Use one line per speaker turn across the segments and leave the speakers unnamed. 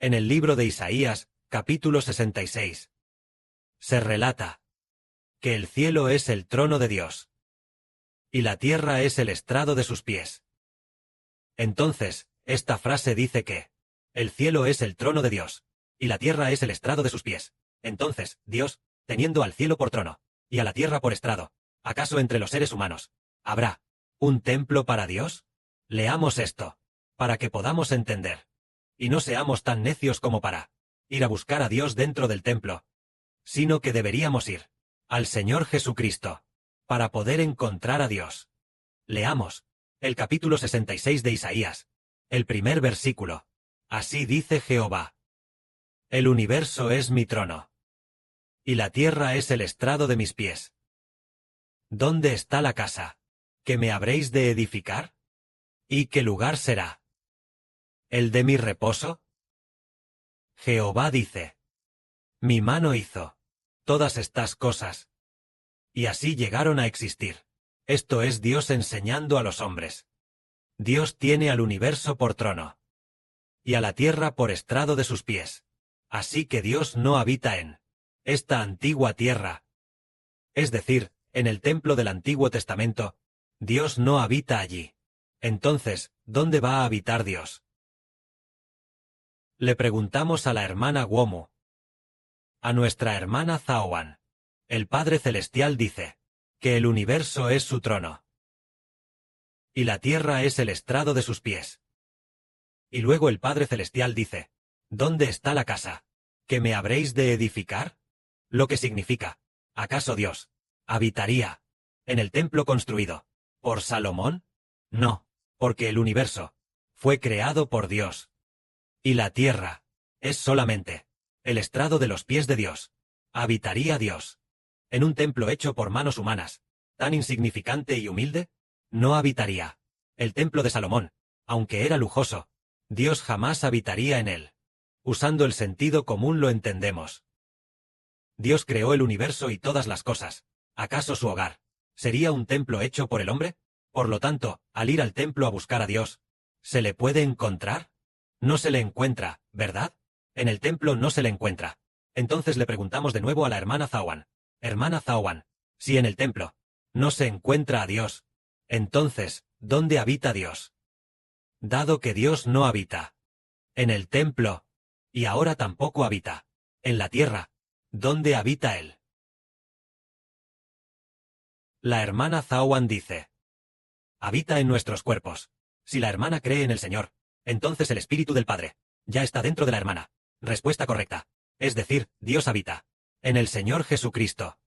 En el libro de Isaías, capítulo 66, se relata que el cielo es el trono de Dios y la tierra es el estrado de sus pies. Entonces, esta frase dice que el cielo es el trono de Dios y la tierra es el estrado de sus pies. Entonces, Dios, teniendo al cielo por trono y a la tierra por estrado, ¿acaso entre los seres humanos habrá un templo para Dios? Leamos esto, para que podamos entender, y no seamos tan necios como para ir a buscar a Dios dentro del templo, sino que deberíamos ir al Señor Jesucristo, para poder encontrar a Dios. Leamos el capítulo 66 de Isaías, el primer versículo. Así dice Jehová: el universo es mi trono, y la tierra es el estrado de mis pies. ¿Dónde está la casa que me habréis de edificar? ¿Y qué lugar será el de mi reposo? Jehová dice: mi mano hizo todas estas cosas, y así llegaron a existir. Esto es Dios enseñando a los hombres. Dios tiene al universo por trono, y a la tierra por estrado de sus pies. Así que Dios no habita en esta antigua tierra. Es decir, en el templo del Antiguo Testamento, Dios no habita allí. Entonces, ¿dónde va a habitar Dios? Le preguntamos a la hermana Womu, a nuestra hermana Zaowan. El Padre Celestial dice que el universo es su trono, y la tierra es el estrado de sus pies. Y luego el Padre Celestial dice: ¿dónde está la casa que me habréis de edificar? Lo que significa, ¿acaso Dios habitaría en el templo construido por Salomón? No, porque el universo fue creado por Dios, y la tierra es solamente el estrado de los pies de Dios. ¿Habitaría Dios en un templo hecho por manos humanas, tan insignificante y humilde? No habitaría. El templo de Salomón, aunque era lujoso, Dios jamás habitaría en él. Usando el sentido común lo entendemos. Dios creó el universo y todas las cosas. ¿Acaso su hogar sería un templo hecho por el hombre? Por lo tanto, al ir al templo a buscar a Dios, ¿se le puede encontrar? No se le encuentra, ¿verdad? En el templo no se le encuentra. Entonces le preguntamos de nuevo a la hermana Zaowan. Hermana Zaowan, si en el templo no se encuentra a Dios, entonces, ¿dónde habita Dios? Dado que Dios no habita en el templo, y ahora tampoco habita en la tierra, ¿dónde habita Él? La hermana Zaowan dice: habita en nuestros cuerpos. Si la hermana cree en el Señor, entonces el Espíritu del Padre ya está dentro de la hermana. Respuesta correcta. Es decir, Dios habita en el Señor Jesucristo.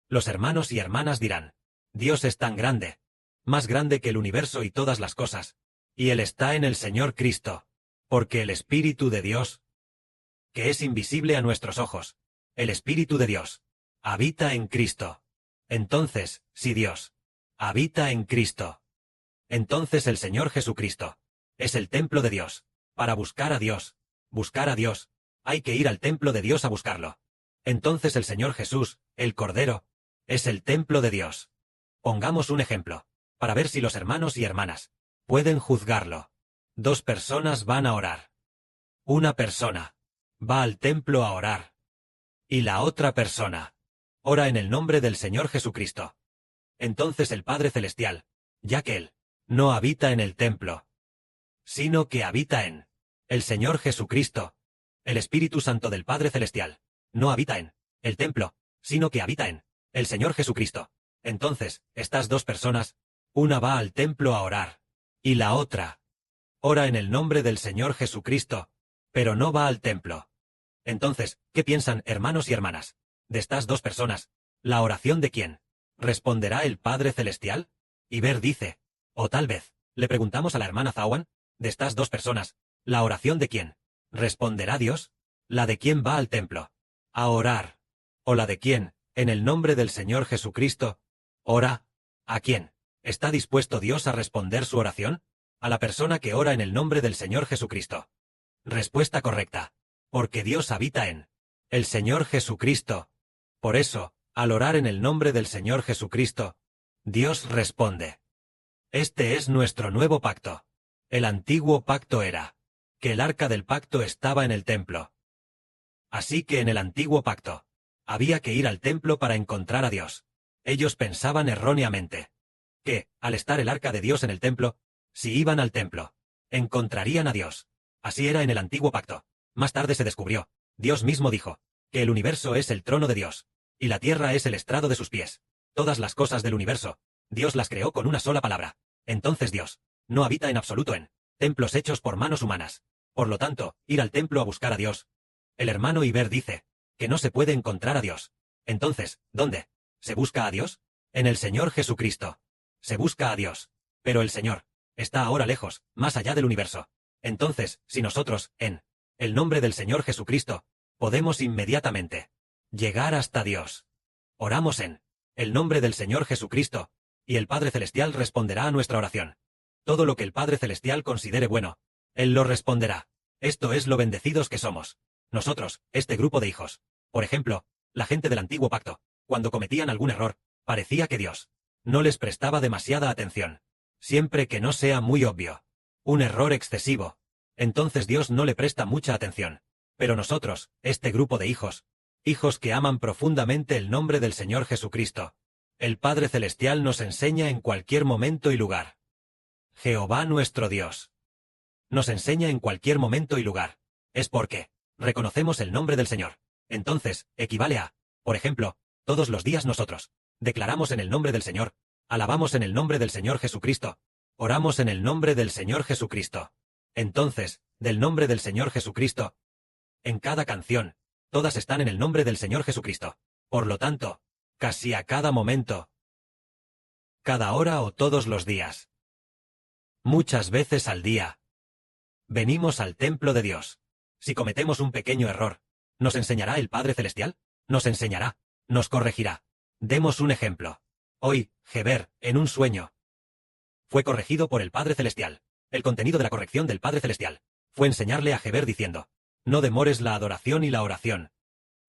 Los hermanos y hermanas dirán: Dios es tan grande, más grande que el universo y todas las cosas, y Él está en el Señor Cristo, porque el Espíritu de Dios, que es invisible a nuestros ojos, el Espíritu de Dios, habita en Cristo. Entonces, si Dios habita en Cristo, entonces el Señor Jesucristo es el templo de Dios. Para buscar a Dios, hay que ir al templo de Dios a buscarlo. Entonces el Señor Jesús, el Cordero, es el templo de Dios. Pongamos un ejemplo, para ver si los hermanos y hermanas pueden juzgarlo. Dos personas van a orar. Una persona va al templo a orar, y la otra persona ora en el nombre del Señor Jesucristo. Entonces el Padre Celestial, ya que Él no habita en el templo, sino que habita en el Señor Jesucristo, el Espíritu Santo del Padre Celestial, no habita en el templo, sino que habita en el Señor Jesucristo. Entonces, estas dos personas, una va al templo a orar, y la otra ora en el nombre del Señor Jesucristo, pero no va al templo. Entonces, ¿qué piensan, hermanos y hermanas, de estas dos personas? ¿La oración de quién responderá el Padre Celestial? Y Ver dice, o tal vez, le preguntamos a la hermana Zaowan, de estas dos personas, ¿la oración de quién responderá Dios? ¿La de quién va al templo a orar? ¿O la de quién, en el nombre del Señor Jesucristo, ora? ¿A quién está dispuesto Dios a responder su oración? A la persona que ora en el nombre del Señor Jesucristo. Respuesta correcta. Porque Dios habita en el Señor Jesucristo. Por eso, al orar en el nombre del Señor Jesucristo, Dios responde. Este es nuestro nuevo pacto. El antiguo pacto era que el arca del pacto estaba en el templo. Así que en el antiguo pacto, había que ir al templo para encontrar a Dios. Ellos pensaban erróneamente que, al estar el arca de Dios en el templo, si iban al templo, encontrarían a Dios. Así era en el antiguo pacto. Más tarde se descubrió, Dios mismo dijo, que el universo es el trono de Dios, y la tierra es el estrado de sus pies. Todas las cosas del universo, Dios las creó con una sola palabra. Entonces Dios no habita en absoluto en templos hechos por manos humanas. Por lo tanto, ir al templo a buscar a Dios. El hermano Iber dice que no se puede encontrar a Dios. Entonces, ¿dónde se busca a Dios? En el Señor Jesucristo. Se busca a Dios. Pero el Señor está ahora lejos, más allá del universo. Entonces, si nosotros, en el nombre del Señor Jesucristo, podemos inmediatamente llegar hasta Dios. Oramos en el nombre del Señor Jesucristo, y el Padre Celestial responderá a nuestra oración. Todo lo que el Padre Celestial considere bueno, Él lo responderá. Esto es lo bendecidos que somos. Nosotros, este grupo de hijos. Por ejemplo, la gente del antiguo pacto, cuando cometían algún error, parecía que Dios no les prestaba demasiada atención. Siempre que no sea muy obvio. Un error excesivo. Entonces Dios no le presta mucha atención. Pero nosotros, este grupo de hijos, hijos que aman profundamente el nombre del Señor Jesucristo, el Padre Celestial nos enseña en cualquier momento y lugar. Jehová nuestro Dios nos enseña en cualquier momento y lugar. Es porque reconocemos el nombre del Señor. Entonces, equivale a, por ejemplo, todos los días nosotros declaramos en el nombre del Señor, alabamos en el nombre del Señor Jesucristo, oramos en el nombre del Señor Jesucristo. Entonces, del nombre del Señor Jesucristo, en cada canción, todas están en el nombre del Señor Jesucristo. Por lo tanto, casi a cada momento, cada hora o todos los días, muchas veces al día, venimos al templo de Dios. Si cometemos un pequeño error, ¿nos enseñará el Padre Celestial? Nos enseñará, nos corregirá. Demos un ejemplo. Hoy, Heber, en un sueño, fue corregido por el Padre Celestial. El contenido de la corrección del Padre Celestial fue enseñarle a Heber diciendo, no demores la adoración y la oración.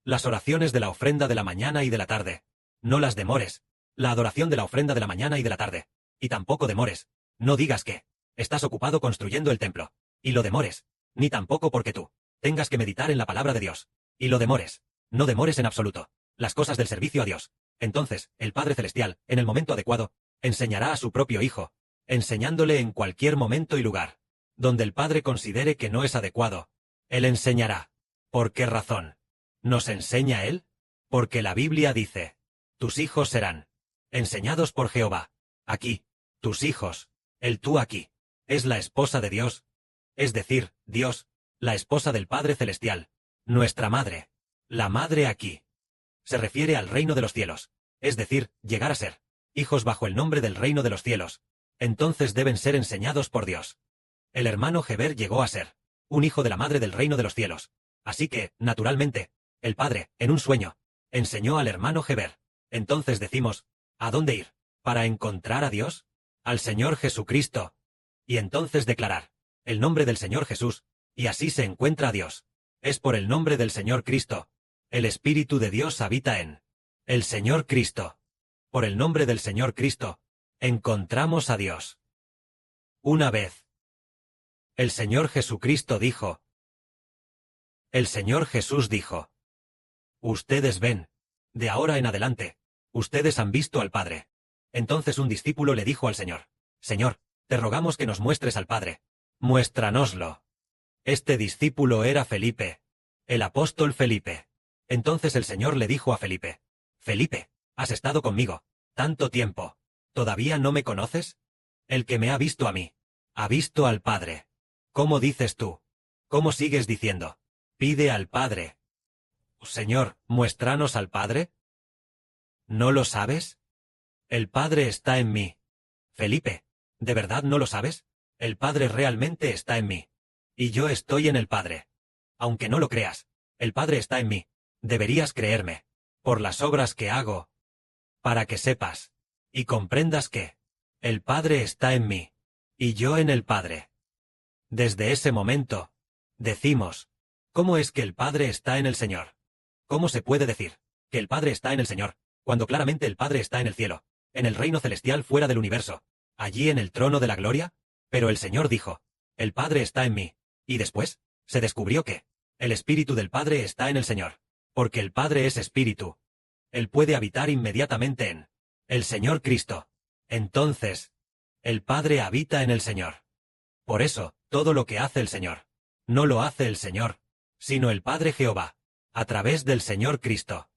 Las oraciones de la ofrenda de la mañana y de la tarde. No las demores. La adoración de la ofrenda de la mañana y de la tarde. Y tampoco demores. No digas que estás ocupado construyendo el templo, y lo demores. Ni tampoco porque tú tengas que meditar en la palabra de Dios, y lo demores. No demores en absoluto las cosas del servicio a Dios. Entonces, el Padre Celestial, en el momento adecuado, enseñará a su propio Hijo, enseñándole en cualquier momento y lugar, donde el Padre considere que no es adecuado. Él enseñará. ¿Por qué razón nos enseña Él? Porque la Biblia dice, tus hijos serán enseñados por Jehová. Aquí, tus hijos, el tú aquí, es la esposa de Dios, es decir, Dios, la esposa del Padre Celestial, nuestra madre, la madre aquí. Se refiere al reino de los cielos, es decir, llegar a ser hijos bajo el nombre del reino de los cielos. Entonces deben ser enseñados por Dios. El hermano Heber llegó a ser un hijo de la madre del reino de los cielos. Así que, naturalmente, el Padre, en un sueño, enseñó al hermano Heber. Entonces decimos, ¿a dónde ir? ¿Para encontrar a Dios? Al Señor Jesucristo. Y entonces declarar el nombre del Señor Jesús, y así se encuentra a Dios. Es por el nombre del Señor Cristo. El Espíritu de Dios habita en el Señor Cristo. Por el nombre del Señor Cristo, encontramos a Dios. Una vez, el Señor Jesucristo dijo, el Señor Jesús dijo, ustedes ven, de ahora en adelante, ustedes han visto al Padre. Entonces un discípulo le dijo al Señor, Señor, te rogamos que nos muestres al Padre. Muéstranoslo. Este discípulo era Felipe, el apóstol Felipe. Entonces el Señor le dijo a Felipe, Felipe, has estado conmigo tanto tiempo, ¿todavía no me conoces? El que me ha visto a mí, ha visto al Padre. ¿Cómo dices tú? ¿Cómo sigues diciendo? Pide al Padre. Señor, muéstranos al Padre. ¿No lo sabes? El Padre está en mí. Felipe, ¿de verdad no lo sabes? El Padre realmente está en mí. Y yo estoy en el Padre. Aunque no lo creas, el Padre está en mí. Deberías creerme, por las obras que hago, para que sepas y comprendas que el Padre está en mí, y yo en el Padre. Desde ese momento, decimos, ¿cómo es que el Padre está en el Señor? ¿Cómo se puede decir que el Padre está en el Señor, cuando claramente el Padre está en el cielo, en el reino celestial fuera del universo, allí en el trono de la gloria? Pero el Señor dijo, el Padre está en mí, Y después, se descubrió que el Espíritu del Padre está en el Señor. Porque el Padre es Espíritu. Él puede habitar inmediatamente en el Señor Cristo. Entonces, el Padre habita en el Señor. Por eso, todo lo que hace el Señor, no lo hace el Señor, sino el Padre Jehová, a través del Señor Cristo.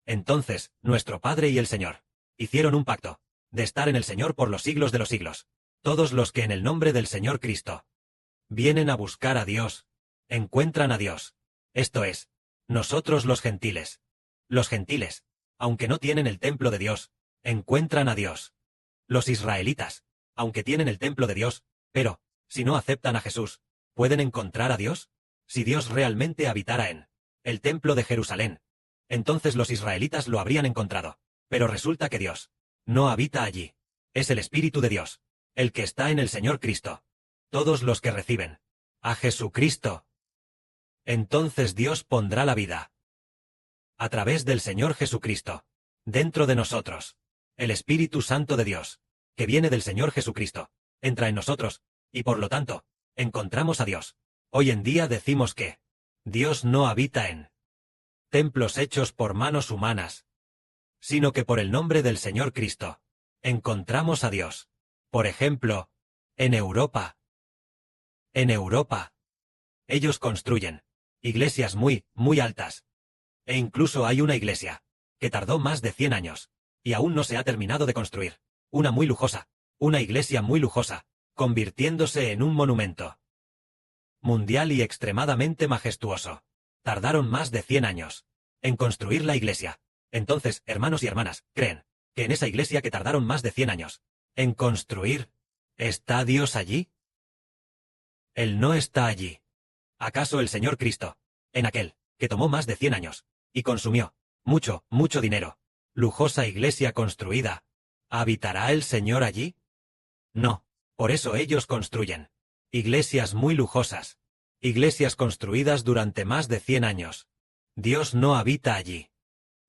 Entonces, nuestro Padre y el Señor hicieron un pacto, de estar en el Señor por los siglos de los siglos. Todos los que en el nombre del Señor Cristo vienen a buscar a Dios, encuentran a Dios. Esto es, nosotros los gentiles. Los gentiles, aunque no tienen el templo de Dios, encuentran a Dios. Los israelitas, aunque tienen el templo de Dios, pero, si no aceptan a Jesús, ¿pueden encontrar a Dios? Si Dios realmente habitara en el templo de Jerusalén, entonces los israelitas lo habrían encontrado. Pero resulta que Dios no habita allí. Es el Espíritu de Dios, el que está en el Señor Cristo. Todos los que reciben a Jesucristo, entonces Dios pondrá la vida a través del Señor Jesucristo dentro de nosotros. El Espíritu Santo de Dios, que viene del Señor Jesucristo, entra en nosotros, y por lo tanto, encontramos a Dios. Hoy en día decimos que Dios no habita en templos hechos por manos humanas, sino que por el nombre del Señor Cristo, encontramos a Dios. Por ejemplo, en Europa. En Europa, ellos construyen iglesias muy, muy altas. E incluso hay una iglesia que tardó más de 100 años, y aún no se ha terminado de construir. Una muy lujosa, una iglesia muy lujosa, convirtiéndose en un monumento mundial y extremadamente majestuoso. Tardaron más de 100 años en construir la iglesia. Entonces, hermanos y hermanas, ¿creen que en esa iglesia que tardaron más de 100 años en construir, está Dios allí? Él no está allí. ¿Acaso el Señor Cristo, en aquel que tomó más de 100 años y consumió mucho, mucho dinero, lujosa iglesia construida, habitará el Señor allí? No. Por eso ellos construyen iglesias muy lujosas, iglesias construidas durante más de 100 años. Dios no habita allí.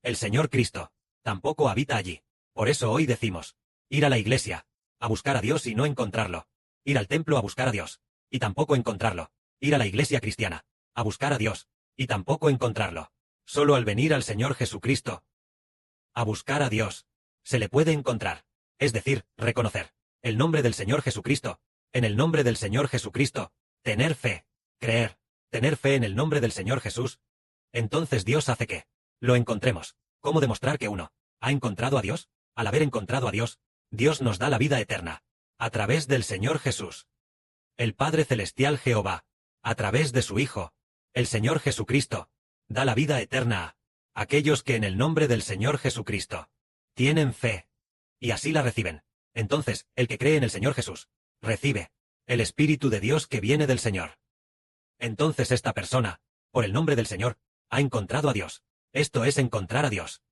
El Señor Cristo tampoco habita allí. Por eso hoy decimos, ir a la iglesia, a buscar a Dios y no encontrarlo. Ir al templo a buscar a Dios, y tampoco encontrarlo. Ir a la iglesia cristiana, a buscar a Dios, y tampoco encontrarlo. Solo al venir al Señor Jesucristo, a buscar a Dios, se le puede encontrar. Es decir, reconocer el nombre del Señor Jesucristo. En el nombre del Señor Jesucristo, tener fe, creer, tener fe en el nombre del Señor Jesús. Entonces Dios hace que lo encontremos. ¿Cómo demostrar que uno ha encontrado a Dios? Al haber encontrado a Dios, Dios nos da la vida eterna, a través del Señor Jesús. El Padre Celestial Jehová, a través de su Hijo, el Señor Jesucristo, da la vida eterna a aquellos que en el nombre del Señor Jesucristo tienen fe, y así la reciben. Entonces, el que cree en el Señor Jesús, recibe el Espíritu de Dios que viene del Señor. Entonces esta persona, por el nombre del Señor, ha encontrado a Dios. Esto es encontrar a Dios.